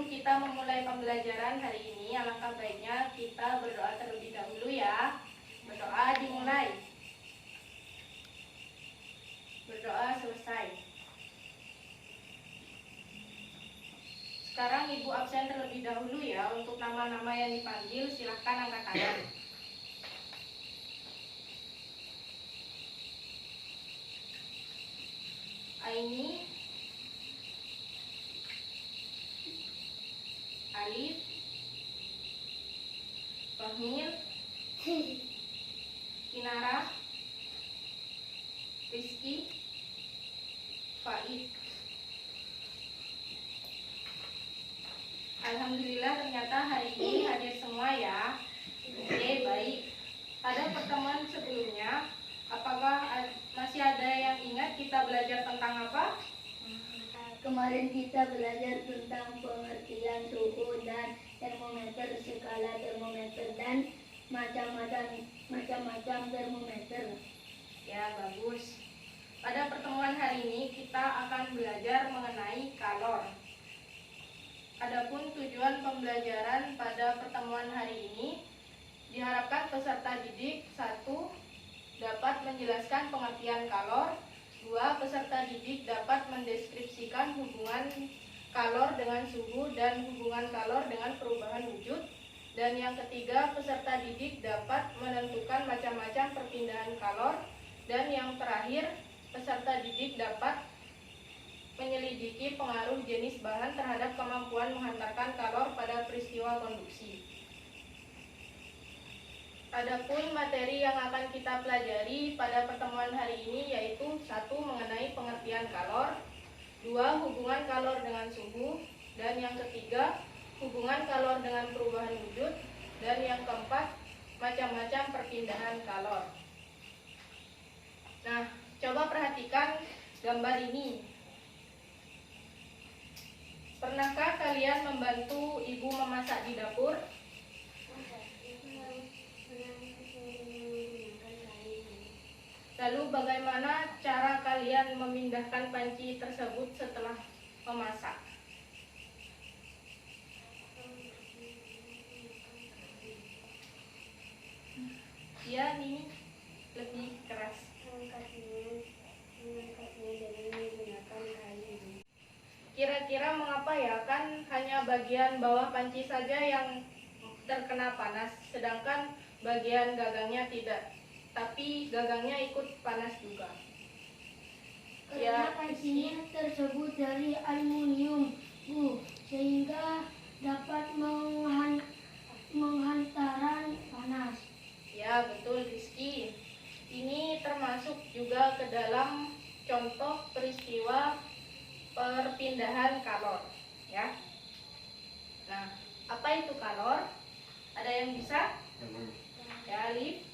kita memulai pembelajaran hari ini, alangkah baiknya kita berdoa terlebih dahulu ya. Berdoa dimulai. Berdoa selesai. Sekarang Ibu absen terlebih dahulu ya. Untuk nama-nama yang dipanggil silahkan angkat tangan. Aini, Alif, Fahmil, Kinara, Rizky, Faid. Alhamdulillah ternyata hari ini hadir semua ya. Oke, baik. Pada pertemuan sebelumnya, apakah masih ada yang ingat kita belajar tentang apa? Kemarin kita belajar tentang pengertian suhu dan termometer, skala termometer dan macam-macam termometer. Ya, bagus. Pada pertemuan hari ini kita akan belajar mengenai kalor. Adapun tujuan pembelajaran pada pertemuan hari ini, diharapkan peserta didik 1. Dapat menjelaskan pengertian kalor. 2. Peserta didik dapat mendeskripsikan hubungan kalor dengan suhu dan hubungan kalor dengan perubahan wujud. Dan yang ketiga, peserta didik dapat menentukan macam-macam perpindahan kalor. Dan yang terakhir, peserta didik dapat menyelidiki pengaruh jenis bahan terhadap kemampuan menghantarkan kalor pada peristiwa konduksi. Adapun materi yang akan kita pelajari pada pertemuan hari ini yaitu 1. Mengenai pengertian kalor, 2. Hubungan kalor dengan suhu, dan yang ketiga, hubungan kalor dengan perubahan wujud, dan yang keempat, macam-macam perpindahan kalor. Nah, coba perhatikan gambar ini. Pernahkah kalian membantu ibu memasak di dapur? Lalu bagaimana cara kalian memindahkan panci tersebut setelah memasak? Ya, ini lebih keras. Kira-kira mengapa ya? Kan hanya bagian bawah panci saja yang terkena panas, sedangkan bagian gagangnya tidak. Tapi gagangnya ikut panas juga. Karena pancinya tersebut dari aluminium, Bu, sehingga dapat menghantaran panas. Ya, betul Rizky. Ini termasuk juga ke dalam contoh peristiwa perpindahan kalor, ya. Nah, apa itu kalor? Ada yang bisa? Ya, Alif.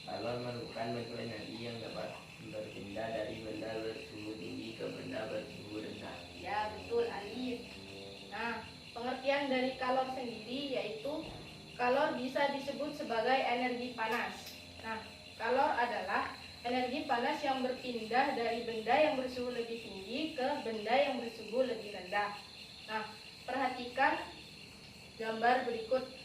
Kalor merupakan bentuk energi yang dapat berpindah dari benda bersuhu tinggi ke benda bersuhu rendah. Ya, betul Alif. Nah, pengertian dari kalor sendiri yaitu kalor bisa disebut sebagai energi panas. Nah, kalor adalah energi panas yang berpindah dari benda yang bersuhu lebih tinggi ke benda yang bersuhu lebih rendah. Nah, perhatikan gambar berikut.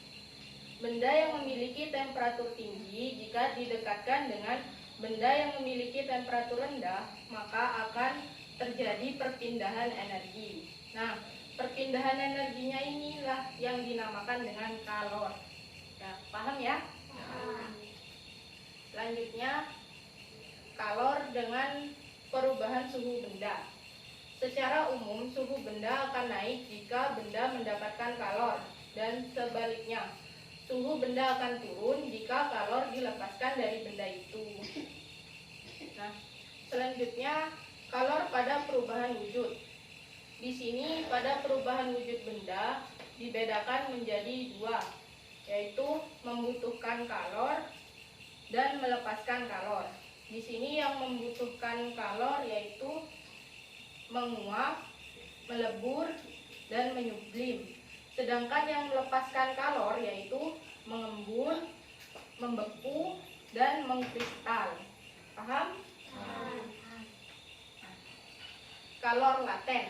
Benda yang memiliki temperatur tinggi jika didekatkan dengan benda yang memiliki temperatur rendah, maka akan terjadi perpindahan energi. Nah, perpindahan energinya inilah yang dinamakan dengan kalor. Ya, paham ya? Selanjutnya, kalor dengan perubahan suhu benda. Secara umum, suhu benda akan naik jika benda mendapatkan kalor, dan sebaliknya, suhu benda akan turun jika kalor dilepaskan dari benda itu. Nah, selanjutnya, kalor pada perubahan wujud. Di sini, pada perubahan wujud benda dibedakan menjadi 2, yaitu membutuhkan kalor dan melepaskan kalor. Di sini yang membutuhkan kalor yaitu menguap, melebur, dan menyublim. Sedangkan yang melepaskan kalor yaitu mengembun, membeku, dan mengkristal. Paham? Kalor laten.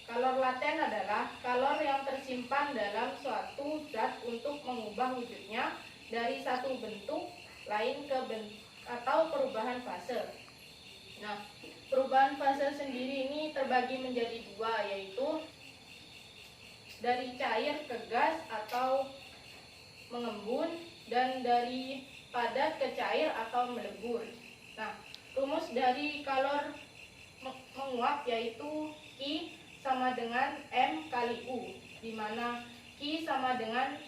Kalor laten adalah kalor yang tersimpan dalam suatu zat untuk mengubah wujudnya dari satu bentuk lain ke atau perubahan fase. Nah, perubahan fase sendiri ini terbagi menjadi dua, yaitu dari cair ke gas atau mengembun, dan dari padat ke cair atau melebur. Nah, rumus dari kalor menguap yaitu I sama dengan M kali U, di mana Q sama dengan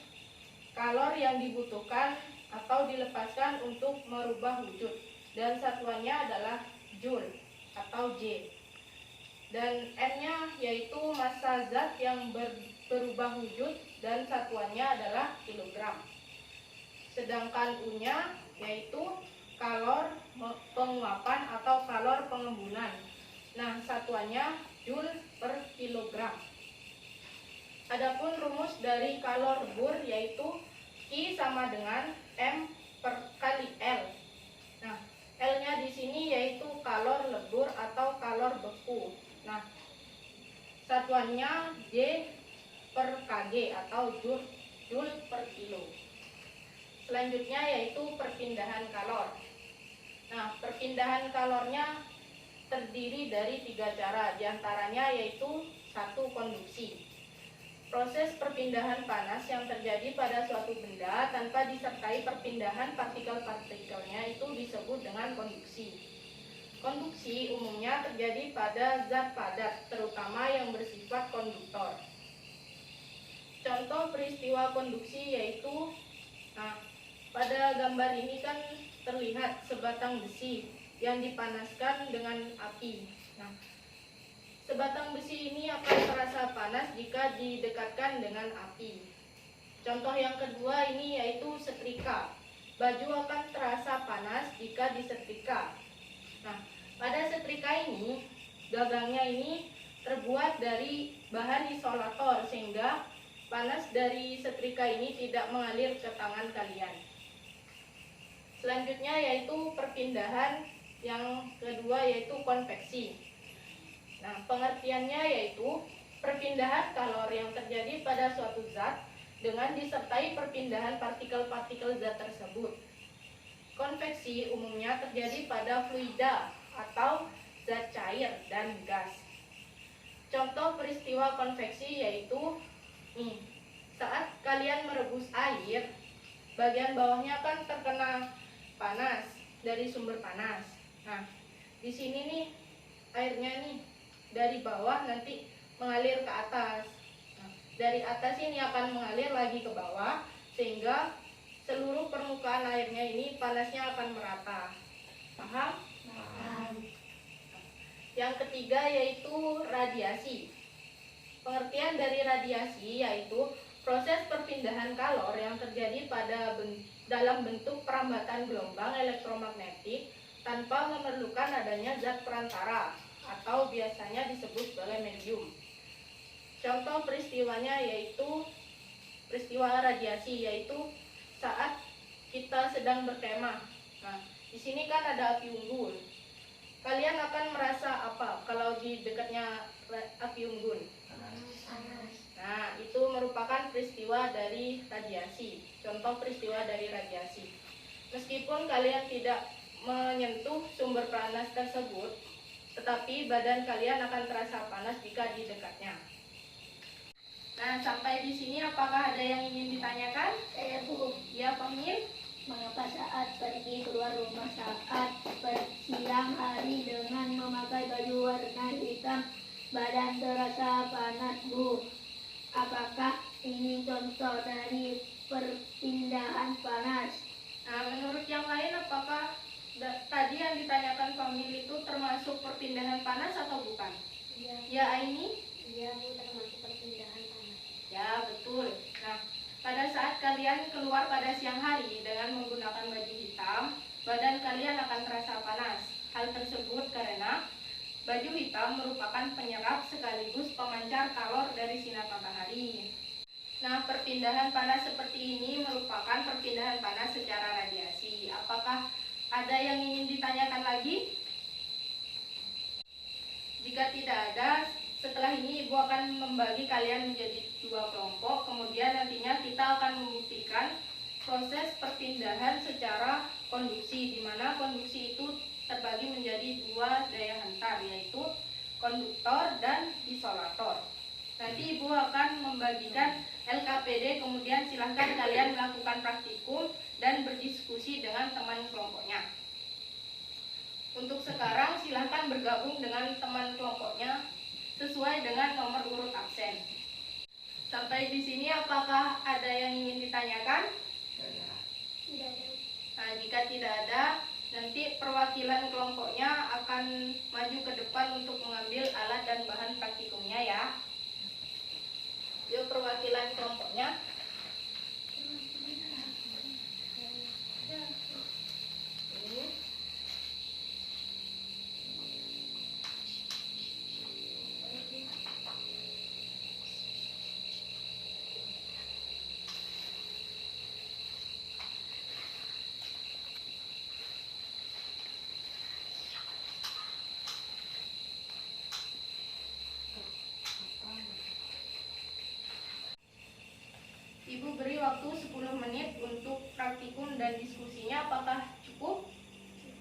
kalor yang dibutuhkan atau dilepaskan untuk merubah wujud, dan satuannya adalah Joule atau J. Dan M-nya yaitu massa zat yang berubah wujud, dan satuannya adalah kilogram. Sedangkan U-nya yaitu kalor penguapan atau kalor pengembunan. Nah, satuannya Joule per kilogram. Adapun rumus dari kalor lebur yaitu I sama dengan M kali L. Nah, L-nya di sini yaitu kalor lebur atau kalor beku. Nah, satuannya J per Kg atau Joule per kilo. Selanjutnya yaitu perpindahan kalor. Nah, perpindahan kalornya terdiri dari 3 cara, diantaranya yaitu 1. Konduksi. Proses perpindahan panas yang terjadi pada suatu benda tanpa disertai perpindahan partikel-partikelnya itu disebut dengan konduksi. Konduksi umumnya terjadi pada zat padat, terutama yang bersifat konduktor. Contoh peristiwa konduksi yaitu, pada gambar ini kan terlihat sebatang besi yang dipanaskan dengan api. Nah, sebatang besi ini akan terasa panas jika didekatkan dengan api. Contoh yang kedua ini yaitu setrika. Baju akan terasa panas jika disetrika. Nah, pada setrika ini, gagangnya ini terbuat dari bahan isolator sehingga panas dari setrika ini tidak mengalir ke tangan kalian. Selanjutnya yaitu perpindahan yang kedua yaitu konveksi. Nah, pengertiannya yaitu perpindahan kalor yang terjadi pada suatu zat dengan disertai perpindahan partikel-partikel zat tersebut. Konveksi umumnya terjadi pada fluida atau zat cair dan gas. Contoh peristiwa konveksi yaitu saat kalian merebus air, bagian bawahnya kan terkena panas dari sumber panas. Nah, di sini nih airnya nih dari bawah nanti mengalir ke atas. Nah, dari atas ini akan mengalir lagi ke bawah sehingga seluruh permukaan airnya ini panasnya akan merata. Paham? Paham. Yang ketiga yaitu radiasi. Pengertian dari radiasi yaitu proses perpindahan kalor yang terjadi dalam bentuk perambatan gelombang elektromagnetik tanpa memerlukan adanya zat perantara atau biasanya disebut sebagai medium. Contoh peristiwanya yaitu peristiwa radiasi yaitu saat kita sedang berkemah. Nah, di sini kan ada api unggun. Kalian akan merasa apa kalau di dekatnya api unggun? Panas. Nah, itu merupakan peristiwa dari radiasi. Contoh peristiwa dari radiasi. Meskipun kalian tidak menyentuh sumber panas tersebut, tetapi badan kalian akan terasa panas jika di dekatnya. Nah, sampai di sini apakah ada yang ingin ditanyakan? Saya Bu, Ya, Pemil? mengapa saat pergi keluar rumah saat siang hari dengan memakai baju warna hitam badan terasa panas Bu? Apakah ini contoh dari perpindahan panas? Nah, menurut yang lain apakah tadi yang ditanyakan Pemil itu termasuk perpindahan panas atau bukan? Iya. Ya, Aini? Iya Bu, termasuk perpindahan panas. Ya, betul. Nah, pada saat kalian keluar pada siang hari dengan menggunakan baju hitam, badan kalian akan terasa panas. Hal tersebut karena baju hitam merupakan penyerap sekaligus pemancar kalor dari sinar matahari. Nah, perpindahan panas seperti ini merupakan perpindahan panas secara radiasi. Apakah ada yang ingin ditanyakan lagi? Jika tidak ada, Setelah ini Ibu akan membagi kalian menjadi 2 kelompok. Kemudian nantinya kita akan membuktikan proses perpindahan secara konduksi, di mana konduksi itu terbagi menjadi 2 daya hantar, yaitu konduktor dan isolator. Nanti Ibu akan membagikan LKPD, kemudian silahkan kalian melakukan praktikum dan berdiskusi dengan teman kelompoknya. Untuk sekarang silahkan bergabung dengan teman kelompoknya sesuai dengan nomor urut absen. Sampai di sini apakah ada yang ingin ditanyakan? Nah, jika tidak ada, nanti perwakilan kelompoknya akan maju ke depan untuk mengambil alat dan bahan praktikumnya ya. Yuk perwakilan kelompoknya. Ini. Ibu beri waktu 10 menit untuk praktikum dan diskusinya, apakah cukup?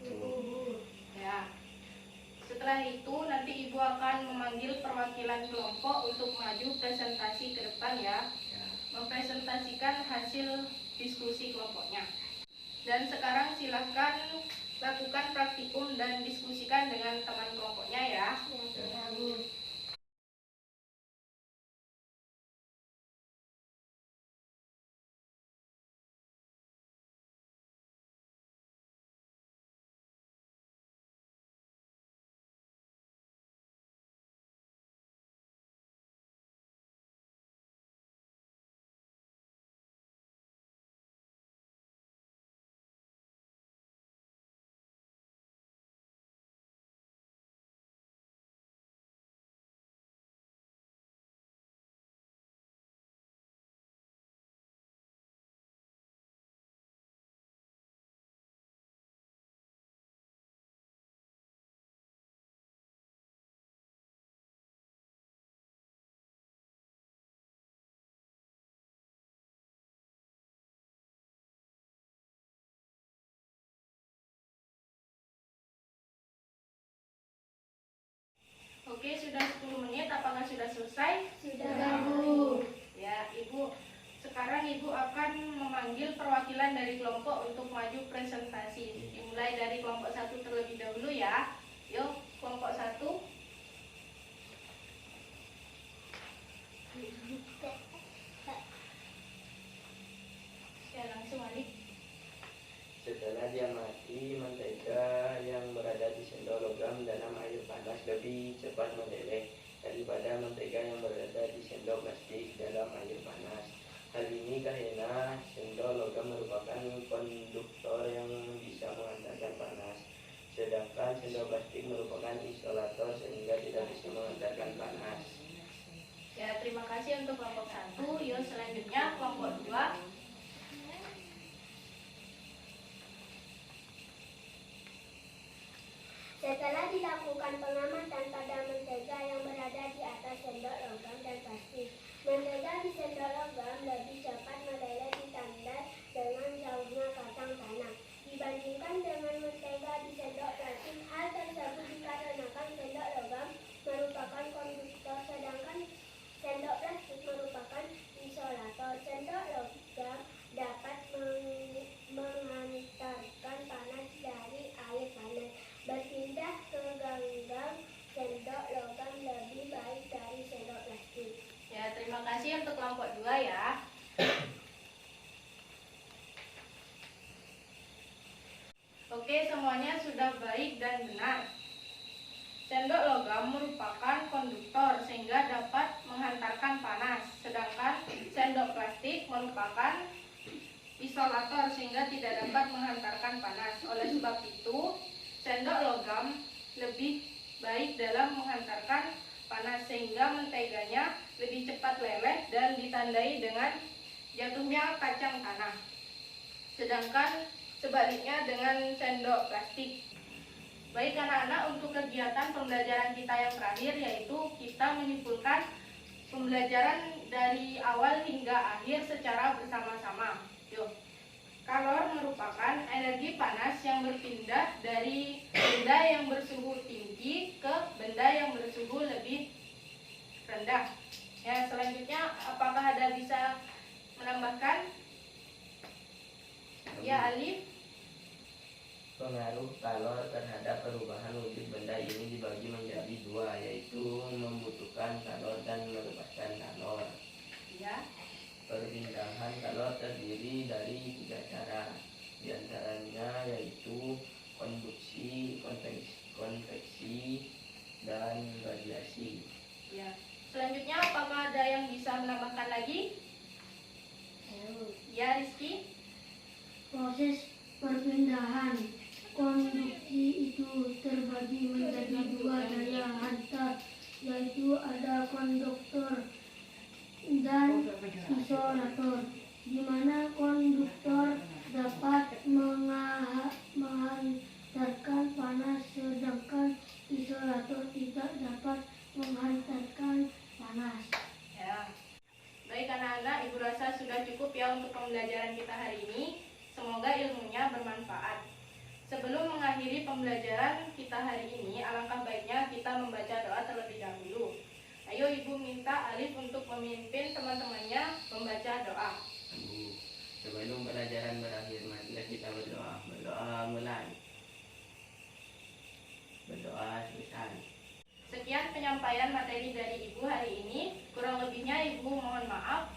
Cukup. Ya. Setelah itu nanti Ibu akan memanggil perwakilan kelompok untuk maju presentasi ke depan ya. Mempresentasikan hasil diskusi kelompoknya. Dan sekarang silahkan lakukan praktikum dan diskusikan dengan teman kelompoknya ya. Oke, sudah 10 menit, apakah sudah selesai? Sudah, Bu. Ya, Ibu. Sekarang Ibu akan memanggil perwakilan dari kelompok untuk maju presentasi. Dimulai dari kelompok 1 terlebih dahulu ya. Yuk, kelompok 1. Ya, langsung Alik. Setelah dia mati, mentega yang berada di sendok logam dalam air panas lebih cepat meleleh daripada mentega yang berada di sendok plastik dalam air panas. Hal ini karena sendok logam merupakan konduktor yang bisa menghantarkan panas, sedangkan sendok plastik merupakan isolator sehingga tidak bisa menghantarkan panas. Ya, terima kasih untuk kelompok 1. Yuk, selanjutnya kelompok 2. Setelah dilakukan pengamatan pada mentega yang berada di atas sendok logam dan plastik, mentega di sendok logam lebih cepat meleleh ditandai dengan jauhnya kacang tanah dibandingkan dengan mentega di sendok plastik. Hal tersebut dikarenakan sendok logam merupakan konduktor, sedangkan sendok plastik merupakan isolator. Sendok logam dapat menghantarkan panas dari air panas berpindah ke genggam sendok logam lebih baik dari sendok plastik. Ya, terima kasih untuk kelompok 2 ya. Oke, semuanya sudah baik dan benar. Sendok logam merupakan konduktor sehingga dapat menghantarkan panas, sedangkan sendok plastik merupakan isolator sehingga tidak dapat menghantarkan panas. Oleh sebab itu, sendok logam lebih baik dalam menghantarkan panas sehingga menteganya lebih cepat leleh dan ditandai dengan jatuhnya kacang tanah. Sedangkan sebaliknya dengan sendok plastik. Baik anak-anak, untuk kegiatan pembelajaran kita yang terakhir yaitu kita menyimpulkan pembelajaran dari awal hingga akhir secara bersama-sama. Yuk. Kalor merupakan energi panas yang berpindah dari benda yang bersuhu tinggi ke benda yang bersuhu lebih rendah. Ya, selanjutnya apakah ada bisa menambahkan? Ya, Alif. Pengaruh kalor terhadap perubahan wujud benda ini dibagi menjadi dua, yaitu membutuhkan kalor dan melepaskan kalor. Ya. Perpindahan kalor terdiri dari tiga cara, diantaranya yaitu konduksi, konveksi, dan radiasi. Ya. Selanjutnya apakah ada yang bisa menambahkan lagi? Ya, Rizky. Proses perpindahan konduksi itu terbagi menjadi dua daya hantar, yaitu ada konduktor dan isolator, di mana konduktor dapat menghantarkan panas, sedangkan isolator tidak dapat menghantarkan panas. Ya. Baik anak-anak, Ibu rasa sudah cukup ya untuk pembelajaran kita hari ini. Semoga ilmunya bermanfaat. Sebelum mengakhiri pembelajaran kita hari ini, alangkah baiknya kita membaca doa terlebih dahulu. Ayo Ibu minta Alif untuk memimpin teman-temannya membaca doa. Sebelum pelajaran berakhir, marilah kita berdoa. Berdoa mulai. Berdoa selesai. Sekian penyampaian materi dari Ibu hari ini. Kurang lebihnya Ibu mohon maaf.